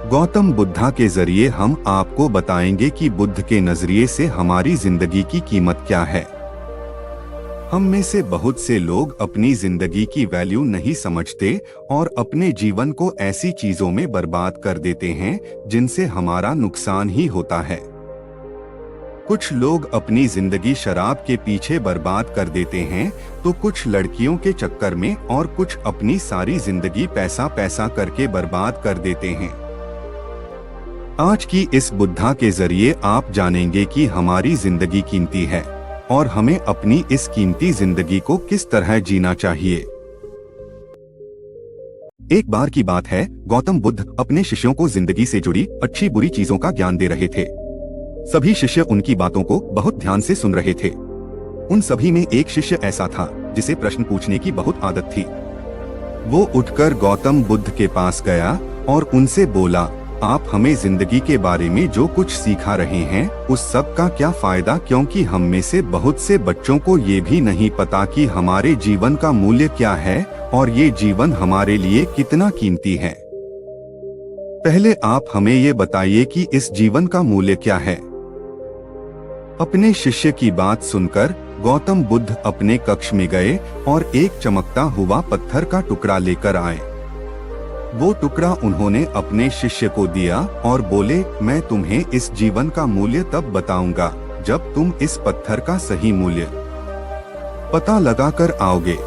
गौतम बुद्धा के जरिए हम आपको बताएंगे कि बुद्ध के नजरिए से हमारी जिंदगी की कीमत क्या है। हम में से बहुत से लोग अपनी जिंदगी की वैल्यू नहीं समझते और अपने जीवन को ऐसी चीजों में बर्बाद कर देते हैं जिनसे हमारा नुकसान ही होता है। कुछ लोग अपनी जिंदगी शराब के पीछे बर्बाद कर देते हैं, तो कुछ लड़कियों के चक्कर में और कुछ अपनी सारी जिंदगी पैसा पैसा करके बर्बाद कर देते हैं। आज की इस बुद्धा के जरिए आप जानेंगे कि हमारी जिंदगी कीमती है और हमें अपनी इस कीमती जिंदगी को किस तरह जीना चाहिए। एक बार की बात है, गौतम बुद्ध अपने शिष्यों को जिंदगी से जुड़ी अच्छी बुरी चीजों का ज्ञान दे रहे थे। सभी शिष्य उनकी बातों को बहुत ध्यान से सुन रहे थे। उन सभी में एक शिष्य ऐसा था जिसे प्रश्न पूछने की बहुत आदत थी। वो उठकर गौतम बुद्ध के पास गया और उनसे बोला, आप हमें जिंदगी के बारे में जो कुछ सिखा रहे हैं उस सब का क्या फायदा, क्योंकि हम में से बहुत से बच्चों को ये भी नहीं पता कि हमारे जीवन का मूल्य क्या है और ये जीवन हमारे लिए कितना कीमती है। पहले आप हमें ये बताइए कि इस जीवन का मूल्य क्या है। अपने शिष्य की बात सुनकर गौतम बुद्ध अपने कक्ष में गए और एक चमकता हुआ पत्थर का टुकड़ा लेकर आए। वो टुकड़ा उन्होंने अपने शिष्य को दिया और बोले, मैं तुम्हें इस जीवन का मूल्य तब बताऊंगा जब तुम इस पत्थर का सही मूल्य पता लगाकर आओगे।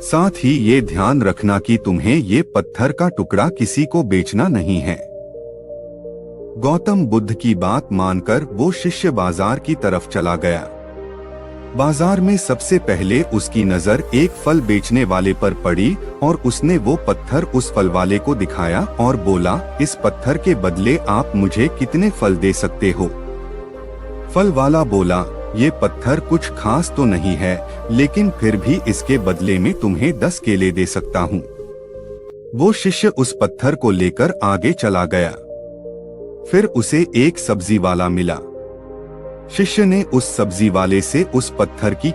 साथ ही ये ध्यान रखना कि तुम्हें ये पत्थर का टुकड़ा किसी को बेचना नहीं है। गौतम बुद्ध की बात मानकर वो शिष्य बाजार की तरफ चला गया। बाजार में सबसे पहले उसकी नजर एक फल बेचने वाले पर पड़ी और उसने वो पत्थर उस फल वाले को दिखाया और बोला, इस पत्थर के बदले आप मुझे कितने फल दे सकते हो। फल वाला बोला, ये पत्थर कुछ खास तो नहीं है, लेकिन फिर भी इसके बदले में तुम्हें 10 केले दे सकता हूँ। वो शिष्य उस पत्थर को लेकर आगे चला गया। फिर उसे एक सब्जी वाला मिला। शिष्य ने उस सब्जी वाले से उस पत्थर की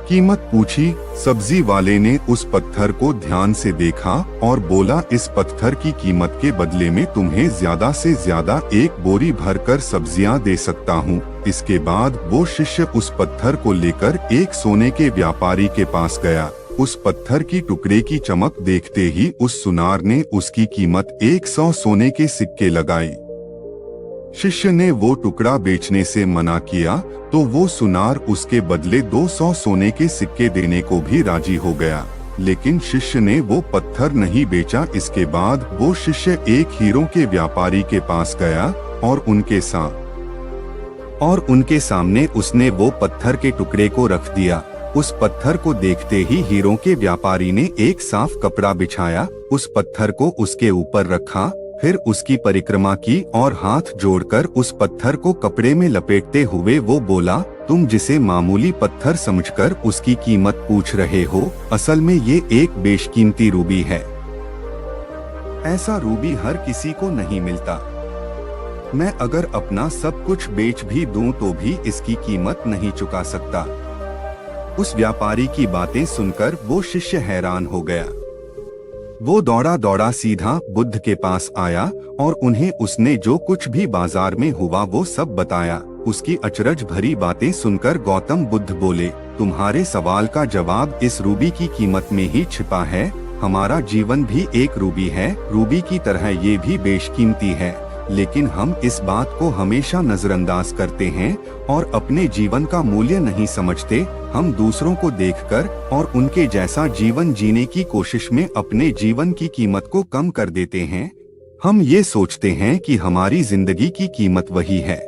कीमत पूछी। सब्जी वाले ने उस पत्थर को ध्यान से देखा और बोला, इस पत्थर की कीमत के बदले में तुम्हें ज्यादा से ज्यादा 1 बोरी भरकर सब्जियां दे सकता हूँ। इसके बाद वो शिष्य उस पत्थर को लेकर एक सोने के व्यापारी के पास गया। उस पत्थर की टुकड़े की चमक देखते ही उस सुनार ने उसकी कीमत 100 सोने के सिक्के लगाई। शिष्य ने वो टुकड़ा बेचने से मना किया तो वो सुनार उसके बदले 200 सोने के सिक्के देने को भी राजी हो गया, लेकिन शिष्य ने वो पत्थर नहीं बेचा। इसके बाद वो शिष्य एक हीरों के व्यापारी के पास गया और उनके सामने उसने वो पत्थर के टुकड़े को रख दिया। उस पत्थर को देखते ही हीरों के व्यापारी ने एक साफ कपड़ा बिछाया, उस पत्थर को उसके ऊपर रखा, फिर उसकी परिक्रमा की और हाथ जोड़कर उस पत्थर को कपड़े में लपेटते हुए वो बोला, तुम जिसे मामूली पत्थर समझकर उसकी कीमत पूछ रहे हो, असल में ये एक बेशकीमती रूबी है। ऐसा रूबी हर किसी को नहीं मिलता। मैं अगर अपना सब कुछ बेच भी दूं तो भी इसकी कीमत नहीं चुका सकता। उस व्यापारी की बातें सुनकर वो शिष्य हैरान हो गया। वो दौड़ा दौड़ा सीधा बुद्ध के पास आया और उन्हें उसने जो कुछ भी बाजार में हुआ वो सब बताया। उसकी अचरज भरी बातें सुनकर गौतम बुद्ध बोले, तुम्हारे सवाल का जवाब इस रूबी की कीमत में ही छिपा है। हमारा जीवन भी एक रूबी है, रूबी की तरह ये भी बेशकीमती है, लेकिन हम इस बात को हमेशा नजरअंदाज करते हैं और अपने जीवन का मूल्य नहीं समझते। हम दूसरों को देखकर और उनके जैसा जीवन जीने की कोशिश में अपने जीवन की कीमत को कम कर देते हैं। हम ये सोचते हैं कि हमारी जिंदगी की कीमत वही है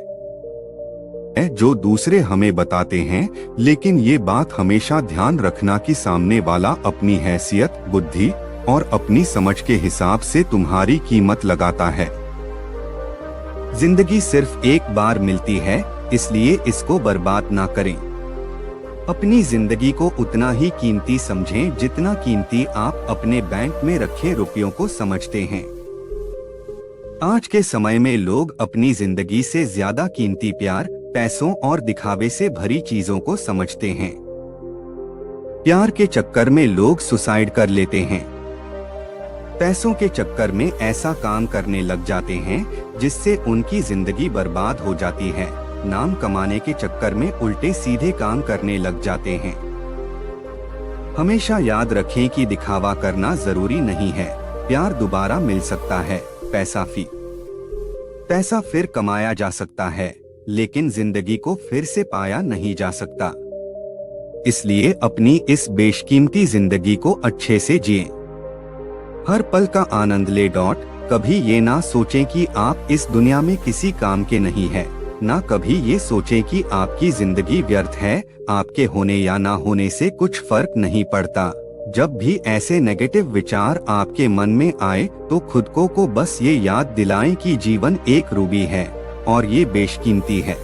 जो दूसरे हमें बताते हैं, लेकिन ये बात हमेशा ध्यान रखना कि सामने वाला अपनी हैसियत, बुद्धि और अपनी समझ के हिसाब से तुम्हारी कीमत लगाता है। जिंदगी सिर्फ एक बार मिलती है, इसलिए इसको बर्बाद ना करें। अपनी जिंदगी को उतना ही कीमती समझें जितना कीमती आप अपने बैंक में रखे रुपयों को समझते हैं। आज के समय में लोग अपनी जिंदगी से ज्यादा कीमती प्यार, पैसों और दिखावे से भरी चीजों को समझते हैं। प्यार के चक्कर में लोग सुसाइड कर लेते हैं। पैसों के चक्कर में ऐसा काम करने लग जाते हैं जिससे उनकी जिंदगी बर्बाद हो जाती है। नाम कमाने के चक्कर में उल्टे सीधे काम करने लग जाते हैं। हमेशा याद रखें कि दिखावा करना जरूरी नहीं है। प्यार दोबारा मिल सकता है, पैसा फिर कमाया जा सकता है, लेकिन जिंदगी को फिर से पाया नहीं जा सकता। इसलिए अपनी इस बेशकीमती जिंदगी को अच्छे से जिएं। हर पल का आनंद ले। कभी ये ना सोचें कि आप इस दुनिया में किसी काम के नहीं है, ना कभी ये सोचें कि आपकी जिंदगी व्यर्थ है। आपके होने या ना होने से कुछ फर्क नहीं पड़ता। जब भी ऐसे नेगेटिव विचार आपके मन में आए तो खुद को बस ये याद दिलाएं कि जीवन एक रूबी है और ये बेशकीमती है।